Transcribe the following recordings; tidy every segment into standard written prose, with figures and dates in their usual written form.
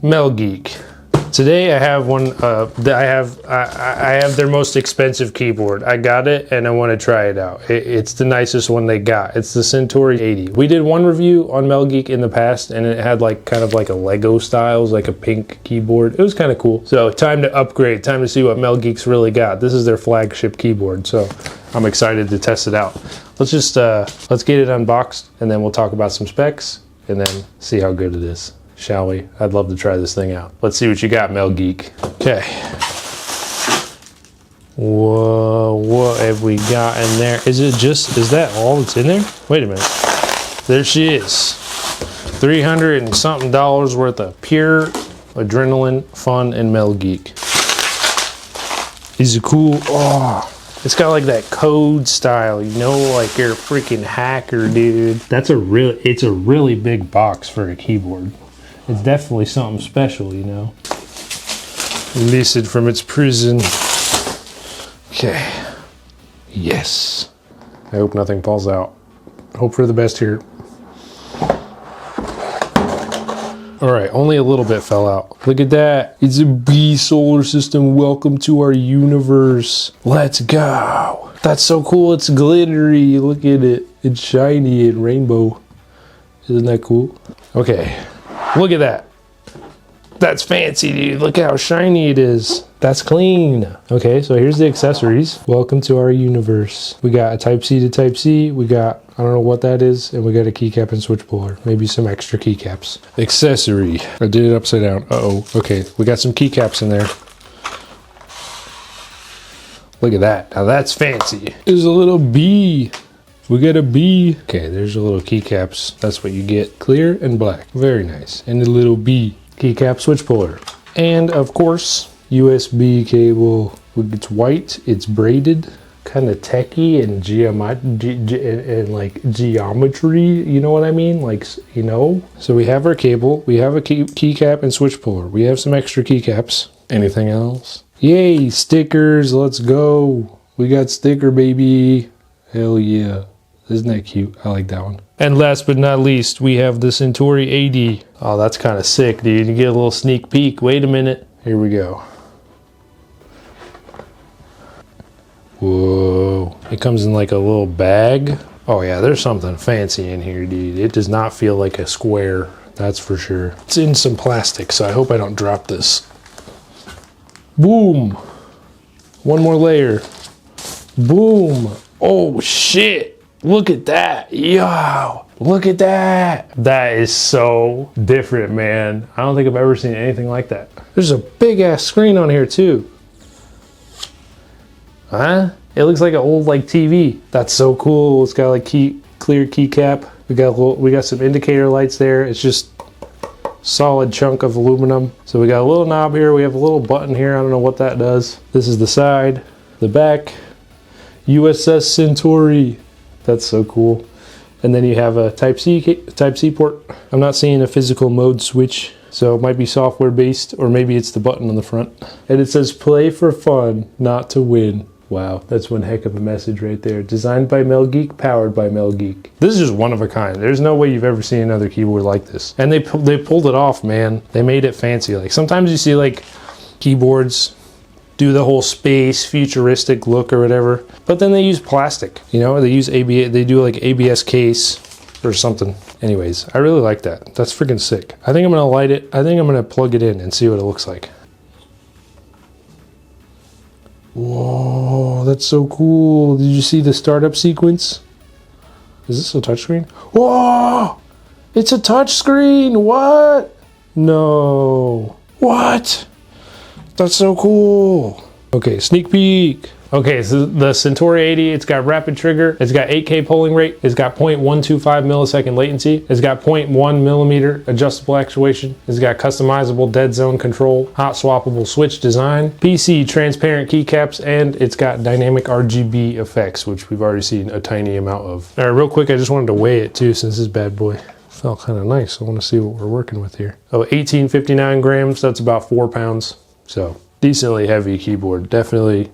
MelGeek. Today I have one. I have their most expensive keyboard. I got it and I want to try it out. It's the nicest one they got. It's the Centuri 80. We did one review on MelGeek in the past, and it had like kind of like a Lego styles, like a pink keyboard. It was kind of cool. So time to upgrade. Time to see what MelGeek's really got. This is their flagship keyboard. So I'm excited to test it out. Let's just let's get it unboxed, and then we'll talk about some specs, and then see how good it is. Shall we? I'd love to try this thing out. Let's see what you got, MelGeek. Okay. Whoa, what have we got in there? Is that all that's in there? Wait a minute. There she is. $300 and something worth of pure adrenaline, fun, and MelGeek. These are cool. Oh, it's got like that code style, you know, like you're a freaking hacker, dude. It's a really big box for a keyboard. It's definitely something special, you know. Released from its prison. Okay. Yes. I hope nothing falls out. Hope for the best here. Alright, only a little bit fell out. Look at that. It's a B solar system. Welcome to our universe. Let's go. That's so cool. It's glittery. Look at it. It's shiny and rainbow. Isn't that cool? Okay. Look at that. That's fancy, dude. Look how shiny it is. That's clean. Okay, so here's the accessories. Welcome to our universe. We got a Type-C to Type-C. We got, I don't know what that is. And we got a keycap and switch puller. Maybe some extra keycaps. Accessory. I did it upside down. Uh-oh. Okay, we got some keycaps in there. Look at that. Now that's fancy. There's a little bee. We got a B. Okay, there's your little keycaps. That's what you get. Clear and black. Very nice. And a little B. Keycap switch puller. And of course, USB cable. It's white. It's braided. Kind of techie and geometry. You know what I mean? Like, you know. So we have our cable. We have a keycap and switch puller. We have some extra keycaps. Anything else? Yay, stickers. Let's go. We got sticker, baby. Hell yeah. Isn't that cute? I like that one. And last but not least, we have the Centuri 80. Oh, that's kind of sick, dude. You get a little sneak peek. Wait a minute. Here we go. Whoa. It comes in like a little bag. Oh yeah, there's something fancy in here, dude. It does not feel like a square. That's for sure. It's in some plastic, so I hope I don't drop this. Boom. One more layer. Boom. Oh shit. Look at that. Yo, look at that. That is so different, man. I don't think I've ever seen anything like that. There's a big ass screen on here too. Huh? It looks like an old like TV. That's so cool. It's got like clear keycap. We got some indicator lights there. It's just solid chunk of aluminum. So we got a little knob here. We have a little button here. I don't know what that does. This is the side, the back. USS Centuri. That's so cool. And then you have a Type-C port. I'm not seeing a physical mode switch, so it might be software based, or maybe it's the button on the front. And it says play for fun, not to win. Wow, that's one heck of a message right there. Designed by MelGeek, powered by MelGeek. This is just one of a kind. There's no way you've ever seen another keyboard like this. And they pulled it off, man. They made it fancy. Like sometimes you see like keyboards do the whole space futuristic look or whatever, but then they use plastic, you know, they use ABS, they do like ABS case or something. Anyways, I really like that. That's freaking sick. I think I'm gonna light it. I think I'm gonna plug it in and see what it looks like. Whoa, that's so cool. Did you see the startup sequence? Is this a touchscreen? Whoa, it's a touchscreen. What? No. What? That's so cool. Okay, sneak peek. Okay, so the Centuri 80, it's got rapid trigger, it's got 8K polling rate, it's got 0.125 millisecond latency, it's got 0.1 millimeter adjustable actuation, it's got customizable dead zone control, hot swappable switch design, PC transparent keycaps, and it's got dynamic RGB effects, which we've already seen a tiny amount of. All right, real quick, I just wanted to weigh it too, since this bad boy felt kind of nice. I want to see what we're working with here. Oh, 1859 grams, that's about 4 pounds. So decently heavy keyboard. Definitely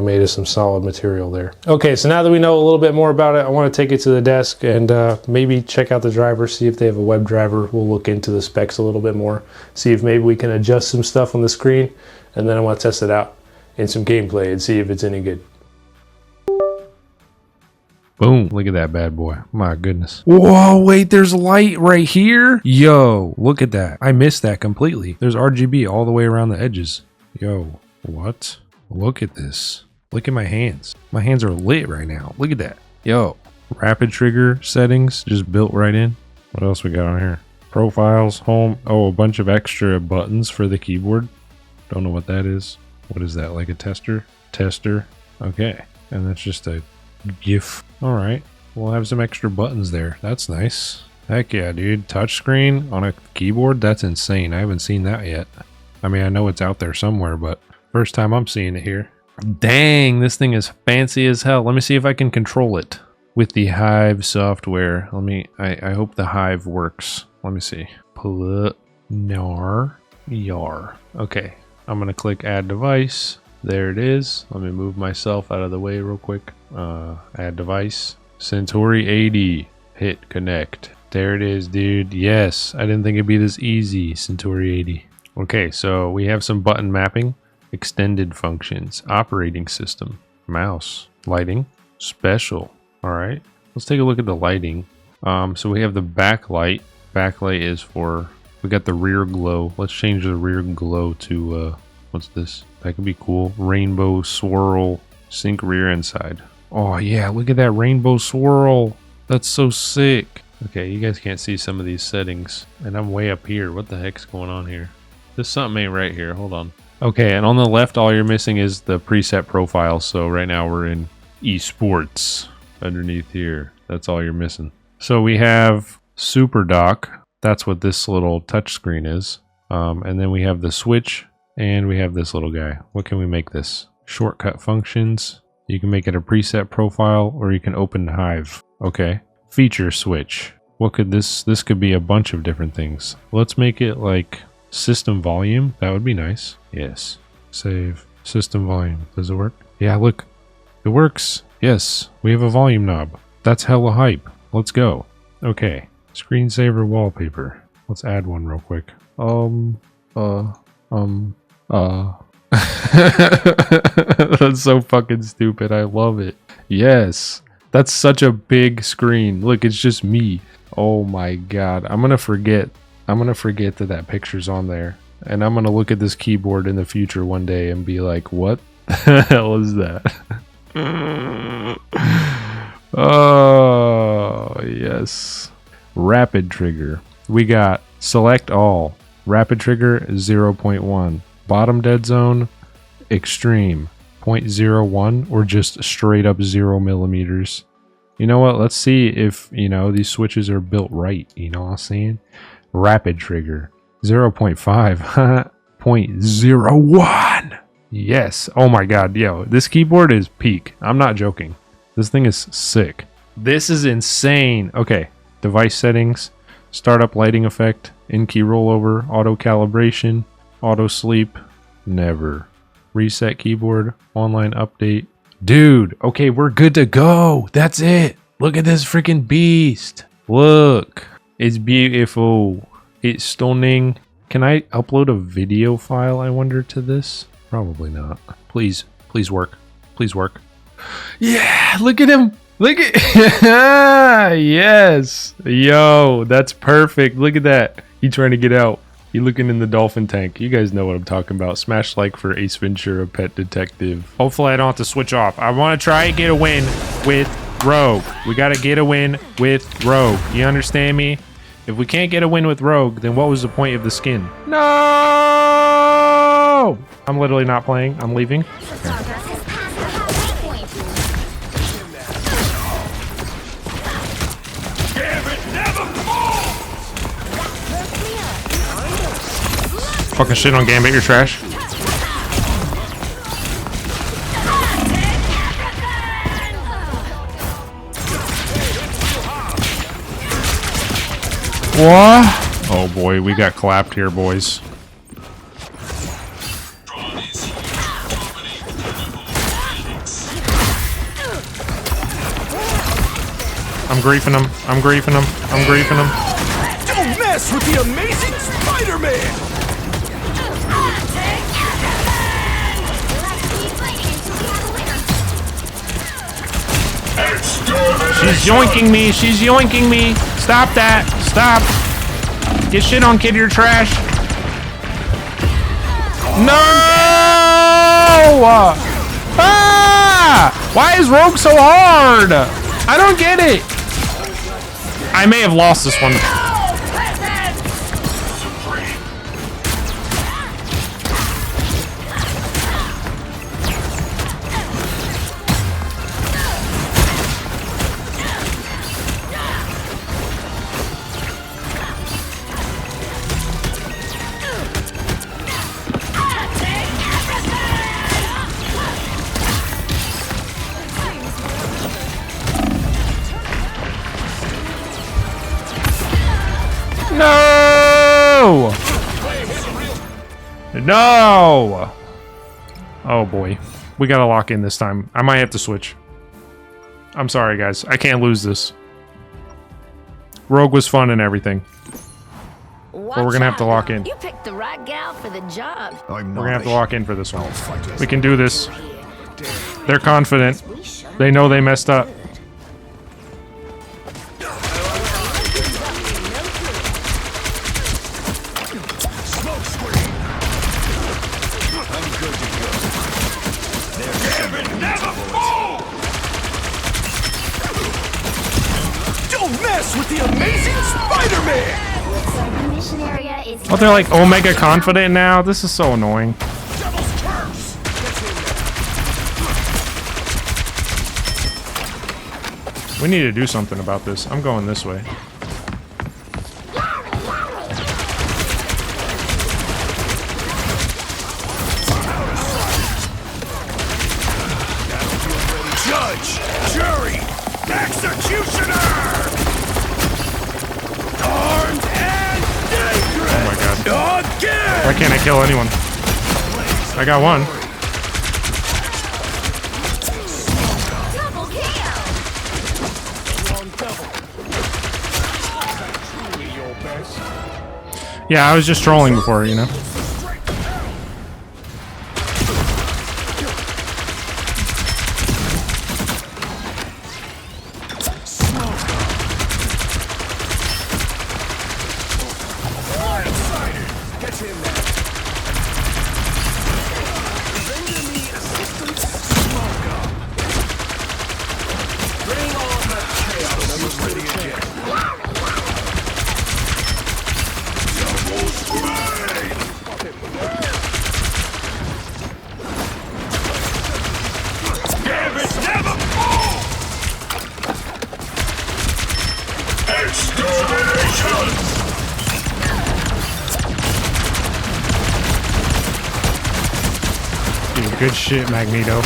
made of some solid material there. Okay, so now that we know a little bit more about it, I want to take it to the desk and maybe check out the driver, see if they have a web driver. We'll look into the specs a little bit more, see if maybe we can adjust some stuff on the screen, and then I want to test it out in some gameplay and see if it's any good. Boom, look at that bad boy. My goodness. Whoa, wait, there's light right here? Yo, look at that. I missed that completely. There's RGB all the way around the edges. Yo, what? Look at this. Look at my hands. My hands are lit right now. Look at that. Yo, rapid trigger settings just built right in. What else we got on here? Profiles, home. Oh, a bunch of extra buttons for the keyboard. Don't know what that is. What is that, like a tester? Tester. Okay, and that's just a GIF. All right, we'll have some extra buttons there. That's nice. Heck yeah, dude. Touchscreen on a keyboard? That's insane. I haven't seen that yet. I mean, I know it's out there somewhere, but first time I'm seeing it here. Dang, this thing is fancy as hell. Let me see if I can control it with the Hive software. I hope the Hive works. Let me see. Pull up. Yar. Okay, I'm gonna click add device. There it is. Let me move myself out of the way real quick. Add device. Centuri 80. Hit connect. There it is, dude. Yes, I didn't think it'd be this easy. Centuri 80. Okay, so we have some button mapping. Extended functions. Operating system. Mouse. Lighting. Special. Alright. Let's take a look at the lighting. So we have the backlight. Backlight is for... We got the rear glow. Let's change the rear glow to... what's this? That could be cool. Rainbow swirl. Sync rear and side. Oh yeah, look at that rainbow swirl. That's so sick. Okay, you guys can't see some of these settings. And I'm way up here. What the heck's going on here? There's something ain't right here. Hold on. Okay, and on the left, all you're missing is the preset profile. So right now we're in esports underneath here. That's all you're missing. So we have Super Dock. That's what this little touchscreen is. And then we have the switch. And we have this little guy. What can we make this? Shortcut functions. You can make it a preset profile, or you can open Hive. Okay. Feature switch. What could this could be a bunch of different things. Let's make it like system volume. That would be nice. Yes. Save. System volume. Does it work? Yeah, look. It works. Yes. We have a volume knob. That's hella hype. Let's go. Okay. Screensaver wallpaper. Let's add one real quick. That's so fucking stupid. I love it. Yes. That's such a big screen. Look, it's just me. Oh my god. I'm gonna forget that picture's on there. And I'm gonna look at this keyboard in the future one day and be like, what the hell is that? Oh, yes. Rapid trigger. We got select all. Rapid trigger 0.1. Bottom dead zone extreme 0.01 or just straight up 0 millimeters. You know what? Let's see if, these switches are built right. You know what I'm saying? Rapid trigger 0.5. 0.01. Yes. Oh my god. Yo, this keyboard is peak. I'm not joking. This thing is sick. This is insane. Okay. Device settings. Startup lighting effect. In-key rollover. Auto calibration. Auto sleep. Never. Reset keyboard. Online update. Dude. Okay, we're good to go. That's it. Look at this freaking beast. Look. It's beautiful. It's stunning. Can I upload a video file, I wonder, to this? Probably not. Please work. Please work. Yeah, look at him. Look at yes. Yo, that's perfect. Look at that. He trying to get out. He looking in the dolphin tank. You guys know what I'm talking about. Smash like for Ace Ventura Pet Detective. Hopefully I don't have to switch off. I want to try and get a win with Rogue. We got to get a win with Rogue. You understand me? If we can't get a win with Rogue, then what was the point of the skin? No! I'm literally not playing. I'm leaving. Fucking shit on Gambit, you're trash. What? Oh boy, we got clapped here, boys. I'm griefing him. I'm griefing him. I'm griefing him. Don't mess with the amazing Spider-Man! She's yoinking me. She's yoinking me. Stop that. Stop. Get shit on, kid. You're trash. No! Ah! Why is Rogue so hard? I don't get it. I may have lost this one. No! No! Oh boy. We gotta lock in this time. I might have to switch. I'm sorry, guys. I can't lose this. Rogue was fun and everything. But we're gonna have to lock in. You picked the right gal for the job. We're gonna have to lock in for this one. We can do this. They're confident. They know they messed up. With the amazing Spider-Man! Oh, they're like Omega confident now? This is so annoying. Devil's curse! We need to do something about this. I'm going this way. Judge! Jury! Executioner! Armed and dangerous! Oh my god. Again! Why can't I kill anyone? I got one. Yeah, I was just trolling before, you know. Dude, good shit, Magneto.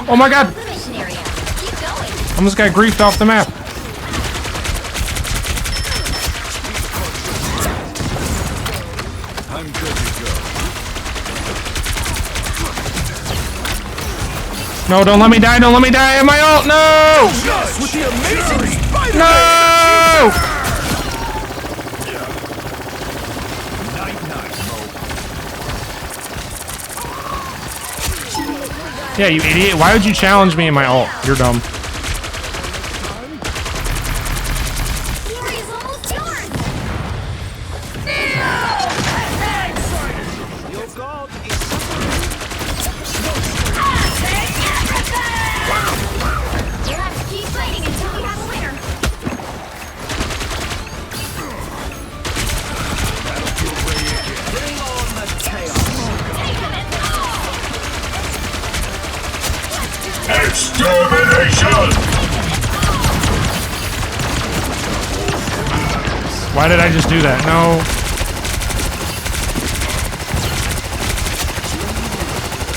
Oh my god! Almost got griefed off the map. I'm good to go. No, don't let me die, don't let me die in my ult, no! Yes, with the amazing Spider-Man! No! Yeah, you idiot. Why would you challenge me in my ult? You're dumb. Why did I just do that? No.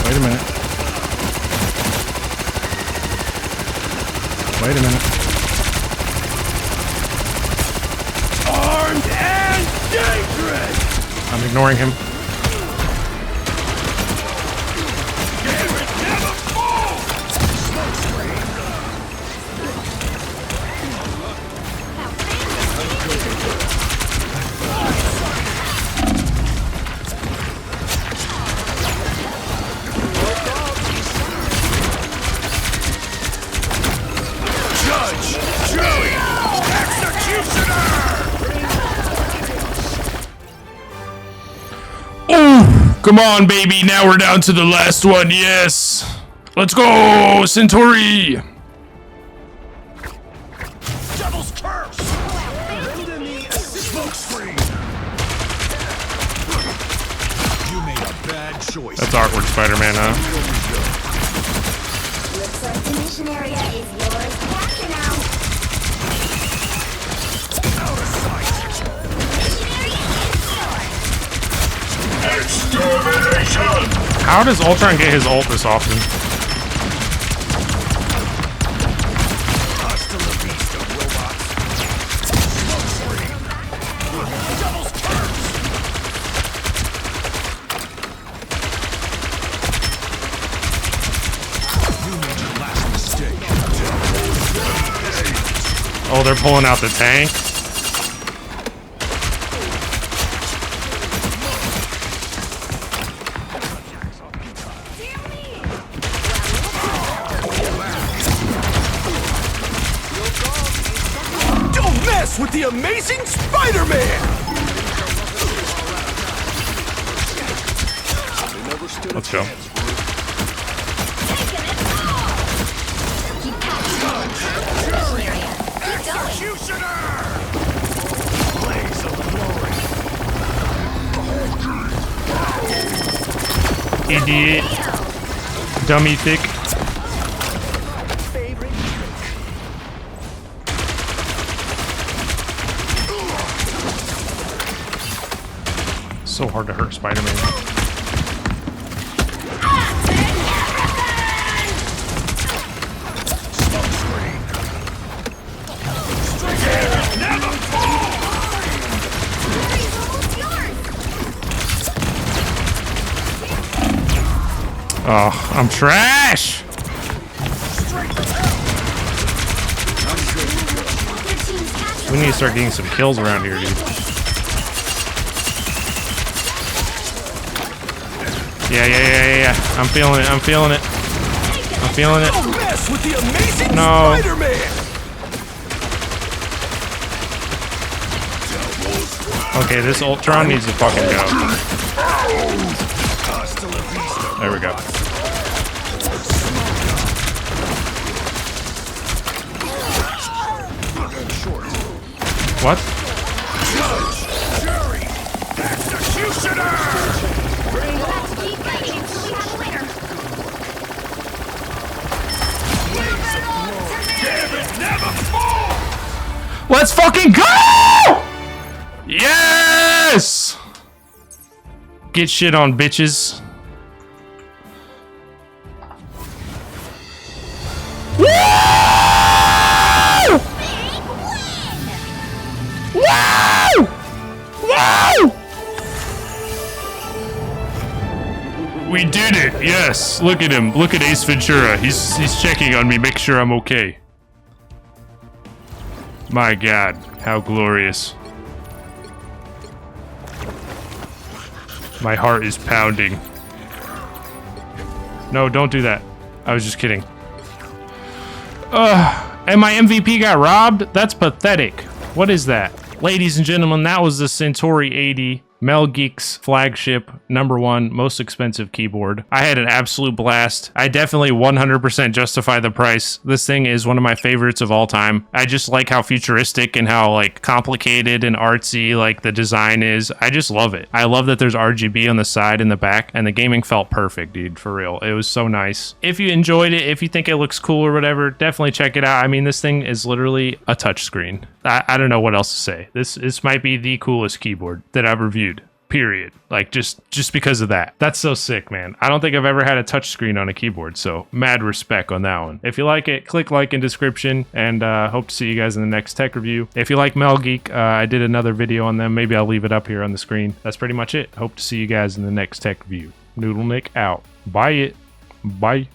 Wait a minute. Wait a minute. Armed and dangerous! I'm ignoring him. Come on, baby. Now we're down to the last one. Yes. Let's go, Centuri. Devil's curse! Smoke screen! You made a bad choice. That's awkward, Spider-Man, huh? Looks like the mission area is yours to capture now. Out of sight! How does Ultron get his ult this often? Hasta la vista, robots. Smoke screen! Devil's curse! You made your last mistake. Oh, they're pulling out the tank. Don't mess with the amazing Spider-Man! Let's go. Executioner! Blaze of glory! Idiot. Dummy thick. Favorite So hard to hurt Spider-Man. smoke screen! Never fall! Oh, I'm trash. We need to start getting some kills around here, dude. Yeah. I'm feeling it. I'm feeling it. Don't mess with the amazing No. Spider-Man! Okay, this Ultron needs to fucking go. Hasta la vista. There we go. What? Jury! Executioner! We'll have to keep fighting until we have a winner. Damn it, never fall! Let's fucking go! Yes! Get shit on, bitches. Woo! Woo! Woo! We did it! Yes. Look at him. Look at Ace Ventura. He's checking on me, make sure I'm okay. My God, how glorious. My heart is pounding. No, don't do that. I was just kidding. And my MVP got robbed? That's pathetic. What is that? Ladies and gentlemen, that was the Centauri 80. MelGeek's flagship, #1 most expensive keyboard. I had an absolute blast. I definitely 100% justify the price. This thing is one of my favorites of all time. I just like how futuristic and how like complicated and artsy like the design is. I just love it. I love that there's RGB on the side and the back, and the gaming felt perfect, dude, for real. It was so nice. If you enjoyed it, if you think it looks cool or whatever, definitely check it out. I mean, this thing is literally a touchscreen. I don't know what else to say. This might be the coolest keyboard that I've reviewed. Period. Like just because of that. That's so sick, man. I don't think I've ever had a touchscreen on a keyboard, so mad respect on that one. If you like it, click like in description, and hope to see you guys in the next tech review. If you like MelGeek, I did another video on them. Maybe I'll leave it up here on the screen. That's pretty much it. Hope to see you guys in the next tech review. Noodle Nick out. Bye it. Bye.